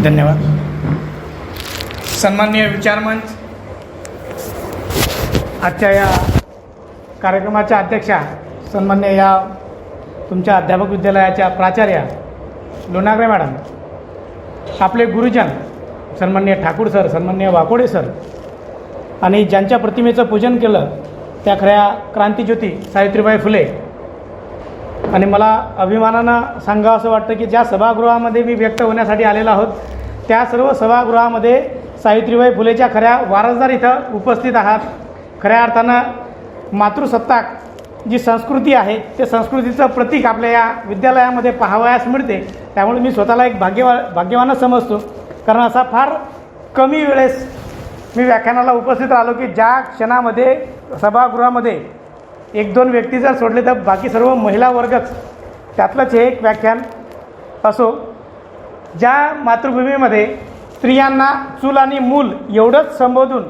धन्यवाद. सन्माननीय विचारमंच, आजच्या या कार्यक्रमाच्या अध्यक्षा, सन्माननीय या तुमच्या अध्यापक विद्यालयाच्या प्राचार्या लोणागरे मॅडम, आपले गुरुजन सन्माननीय ठाकूर सर, सन्माननीय वाकोडे सर, आणि ज्यांच्या प्रतिमेचं पूजन केलं त्या खऱ्या क्रांतिज्योती सावित्रीबाई फुले. आणि मला अभिमानानं सांगावं असं वाटतं की ज्या सभागृहामध्ये मी व्यक्त होण्यासाठी आलेलो आहोत त्या सर्व सभागृहामध्ये सावित्रीबाई फुलेच्या खऱ्या वारसदार इथं उपस्थित आहात. खऱ्या अर्थानं मातृसत्ताक जी संस्कृती आहे ते संस्कृतीचं प्रतीक आपल्या या विद्यालयामध्ये पाहावयास मिळते. त्यामुळे मी स्वतःला एक भाग्यवानच समजतो, कारण असा फार कमी वेळेस मी व्याख्यानाला उपस्थित राहिलो की ज्या क्षणामध्ये सभागृहामध्ये एक दोन व्यक्ती जर सोडले तर बाकी सर्व महिला वर्गच. त्यातलंच हे एक व्याख्यान असो. ज्या मातृभूमीमध्ये स्त्रियांना चूल आणि मूल एवढंच संबोधून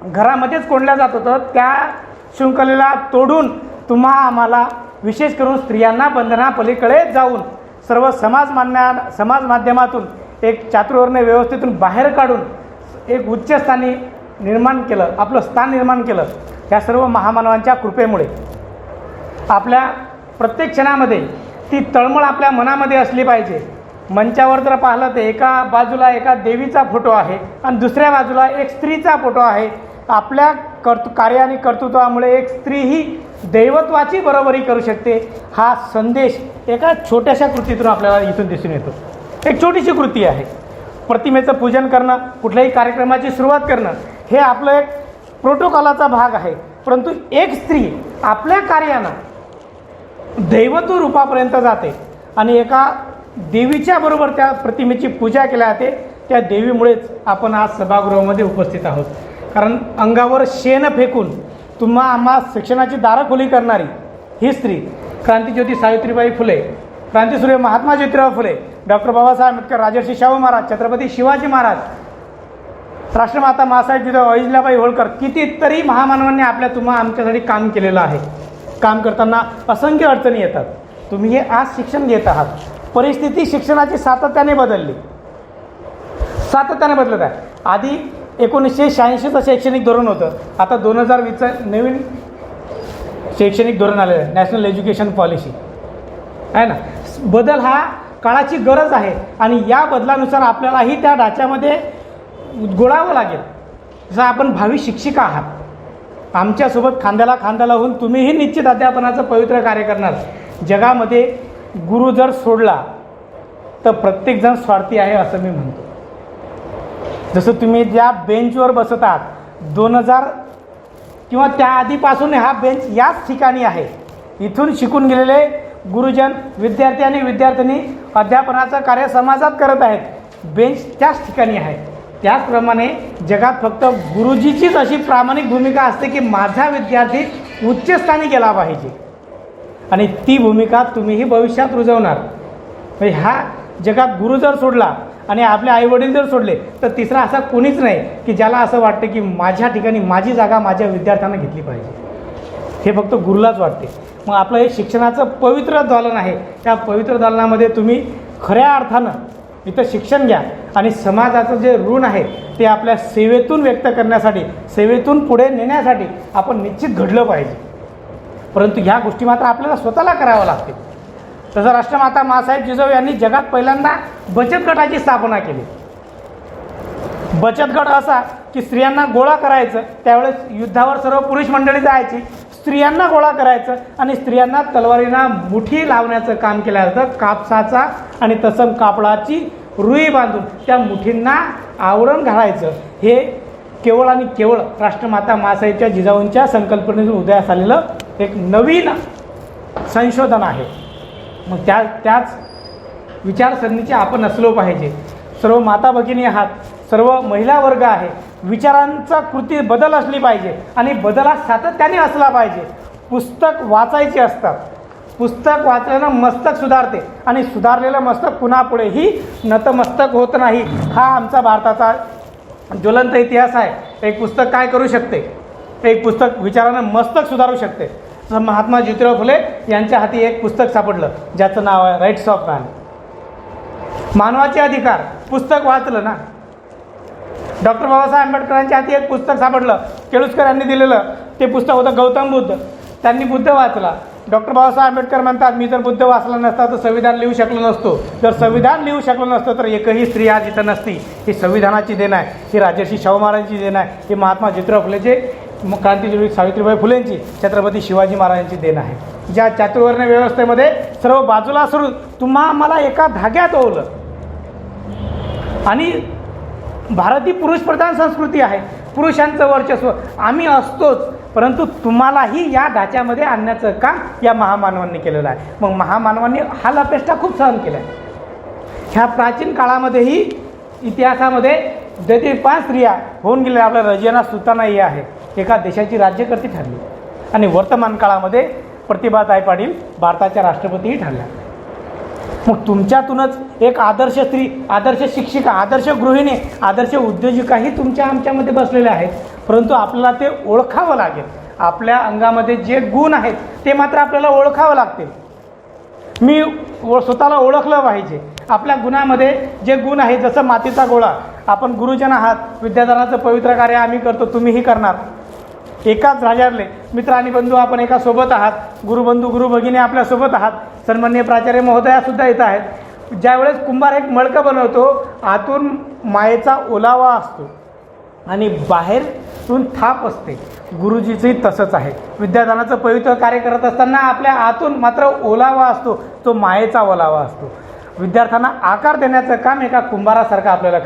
घरामध्येच कोंडल्या जात होतं, त्या शृंखलेला तोडून तुम्हा आम्हाला विशेष करून स्त्रियांना बंधनापलीकडे जाऊन सर्व समाज माध्यमातून एक चातुर्वर्ण्य व्यवस्थेतून बाहेर काढून एक उच्चस्थानी निर्माण केलं, आपलं स्थान निर्माण केलं. ह्या सर्व महामानवांच्या कृपेमुळे आपल्या प्रत्येक क्षणामध्ये ती तळमळ आपल्या मनामध्ये असली पाहिजे. मंचावर जर पाहिलं तर एका बाजूला एका देवीचा फोटो आहे आणि दुसऱ्या बाजूला एक स्त्रीचा फोटो आहे. आपल्या कार्य आणि कर्तृत्वामुळे एक स्त्री ही दैवत्वाची बरोबरी करू शकते, हा संदेश एका छोट्याशा कृतीतून आपल्याला इथून दिसून येतो. एक छोटीशी कृती आहे. प्रतिमेचं पूजन करणं, कुठल्याही कार्यक्रमाची सुरुवात करणं हे आपलं एक प्रोटोकॉलाचा भाग आहे. परंतु एक स्त्री आपल्या कार्यानं दैवत्व रूपापर्यंत जाते आणि एका देवीच्या बरोबर त्या प्रतिमेची पूजा केली जाते. त्या देवीमुळेच आपण आज सभागृहामध्ये उपस्थित आहोत. कारण अंगावर शेण फेकून तुम्हा आम्हा शिक्षणाची दारं खुली करणारी ही स्त्री क्रांतिज्योती सावित्रीबाई फुले, क्रांतिसूर्य महात्मा ज्योतिराव फुले, डॉक्टर बाबासाहेब आंबेडकर, राजर्षी शाहू महाराज, छत्रपती शिवाजी महाराज, राष्ट्रमाता मासाहेब जिजाऊ, अहिल्याबाई होळकर, कितीतरी महामानवांनी आपल्या तुम्हा आमच्यासाठी काम केलेलं आहे. काम करताना असंख्य अडचणी येतात. तुम्ही हे आज शिक्षण घेत आहात. परिस्थिती शिक्षणाची सातत्याने बदलत आहे. आधी 1986चं शैक्षणिक धोरण होतं, आता 2020चं नवीन शैक्षणिक धोरण आलेलं आहे, नॅशनल एज्युकेशन पॉलिसी आहे ना. बदल हा काळाची गरज आहे आणि या बदलानुसार आपल्यालाही त्या ढाच्यामध्ये गोळावं लागेल. जसं आपण भावी शिक्षिका आहात, आमच्यासोबत खांद्याला खांदा लावून तुम्हीही निश्चित अध्यापनाचं पवित्र कार्य करणार. जगामध्ये गुरु जर सोडला तर प्रत्येकजण स्वार्थी आहे असं मी म्हणतो. जसं तुम्ही ज्या बेंचवर बसत आहात 2000 किंवा त्याआधीपासून हा बेंच याच ठिकाणी आहे. इथून शिकून गेलेले गुरुजन, विद्यार्थी आणि विद्यार्थिनी अध्यापनाचं कार्य समाजात करत आहेत. बेंच त्याच ठिकाणी आहे. त्याचप्रमाणे जगात फक्त गुरुजीचीच अशी प्रामाणिक भूमिका असते की माझा विद्यार्थी उच्चस्थानी गेला पाहिजे आणि ती भूमिका तुम्हीही भविष्यात रुजवणार. म्हणजे ह्या जगात गुरु जर सोडला आणि आपले आईवडील जर सोडले तर तिसरा असा कोणीच नाही की ज्याला असं वाटतं की माझ्या ठिकाणी माझी जागा माझ्या विद्यार्थ्यांना घेतली पाहिजे. हे फक्त गुरुलाच वाटते. मग आपलं हे शिक्षणाचं पवित्र दालन आहे. त्या पवित्र दालनामध्ये तुम्ही खऱ्या अर्थानं इथं शिक्षण घ्या आणि समाजाचं जे ऋण आहे ते आपल्या सेवेतून व्यक्त करण्यासाठी, सेवेतून पुढे नेण्यासाठी आपण निश्चित घडलं पाहिजे. परंतु ह्या गोष्टी मात्र आपल्याला स्वतःला कराव्या लागतील. तसं राष्ट्रमाता मासाहेब जिजाऊ यांनी जगात पहिल्यांदा बचत गटाची स्थापना केली. बचत गट असा की स्त्रियांना गोळा करायचं, त्यावेळेस युद्धावर सर्व पुरुष मंडळी जायची, स्त्रियांना गोळा करायचं आणि स्त्रियांना तलवारींना मुठी लावण्याचं काम केलं जातं. कापसाचा आणि तसं कापडाची रुई बांधून त्या मुठींना आवरण घालायचं. हे केवळ आणि केवळ राष्ट्रमाता मासाहेबच्या जिजाऊंच्या संकल्पनेतून उदयास आलेलं एक नवीन संशोधन आहे. मग त्याच विचारसरणीचे आपण असलो पाहिजे. सर्व माता भगिनी आहात, सर्व महिला वर्ग आहे. विचारांचा कृती बदल असली पाहिजे आणि बदल हा सातत्याने असला पाहिजे. पुस्तक वाचायचे असतात. पुस्तक वाचल्यानं मस्तक सुधारते आणि सुधारलेलं मस्तक पुन्हा पुढेही नतमस्तक होत नाही. हा आमचा भारताचा ज्वलंत इतिहास आहे. एक पुस्तक काय करू शकते? एक पुस्तक विचारानं मस्तक सुधारू शकते. महात्मा ज्योतिराव फुले यांच्या हाती एक पुस्तक सापडलं ज्याचं नाव आहे राईट्स ऑफ मॅन. मानवाचे अधिकार पुस्तक वाचलं ना. डॉक्टर बाबासाहेब आंबेडकरांच्या हाती एक पुस्तक सापडलं, केळुसकर यांनी दिलेलं. ते पुस्तक होतं गौतम बुद्ध. त्यांनी बुद्ध वाचला. डॉक्टर बाबासाहेब आंबेडकर म्हणतात, मी जर बुद्ध वाचला नसता तर संविधान लिहू शकलो नसतो. जर संविधान लिहू शकलो नसतं तर एकही स्त्री आज इथं नसती. ही संविधानाची देण आहे, ही राजर्षी शाहू महाराजांची देण आहे, ही महात्मा ज्योतिराव फुलेचे क्रांतिज्योती सावित्रीबाई फुलेंची, छत्रपती शिवाजी महाराजांची देण आहे. ज्या चातुर्वर्ण्य व्यवस्थेमध्ये सर्व बाजूला सोडून तुम्हा मला एका धाग्यात ओवलं. आणि भारत ही पुरुषप्रधान संस्कृती आहे, पुरुषांचं वर्चस्व आम्ही असतोच, परंतु तुम्हालाही या ढाच्यामध्ये आणण्याचं काम या महामानवांनी केलेलं आहे. मग महामानवांनी हा लपेष्टा खूप सहन केला आहे. ह्या प्राचीन काळामध्येही इतिहासामध्ये जरी 5 स्त्रिया होऊन गेल्या. आपल्या रजियाना सुलताना ही आहे, एका देशाची राज्यकर्ती ठरली. आणि वर्तमान काळामध्ये प्रतिभाताई पाटील भारताच्या राष्ट्रपतीही ठरल्या. मग तुमच्यातूनच एक आदर्श स्त्री, आदर्श शिक्षिका, आदर्श गृहिणी, आदर्श उद्योजिकाही तुमच्या आमच्यामध्ये बसलेल्या आहेत. परंतु आपल्याला ते ओळखावं लागेल. आपल्या अंगामध्ये जे गुण आहेत ते मात्र आपल्याला ओळखावं लागतील. मी स्वतःला ओळखलं पाहिजे. आपल्या गुणामध्ये जे गुण आहेत, जसं मातीचा गोळा, आपण गुरुजन आहात, विद्यादानाचं पवित्र कार्य आम्ही करतो, तुम्हीही करणार. एकाच राजारले मित्र आणि बंधू आपण एका सोबत आहात. गुरुबंधू गुरुभगिनी आपल्यासोबत आहात. सन्माननीय प्राचार्य महोदयासुद्धा येत आहेत. ज्यावेळेस कुंभार एक मडकं बनवतो, आतून मायेचा ओलावा असतो आणि बाहेरून थाप असते. गुरुजीचंही तसंच आहे. विद्यादानाचं पवित्र कार्य करत असताना आपल्या आतून मात्र ओलावा असतो, तो मायेचा ओलावा असतो. विद्यार्थ्यांना आकार देण्याचं काम एका कुंभारासारखं आपल्याला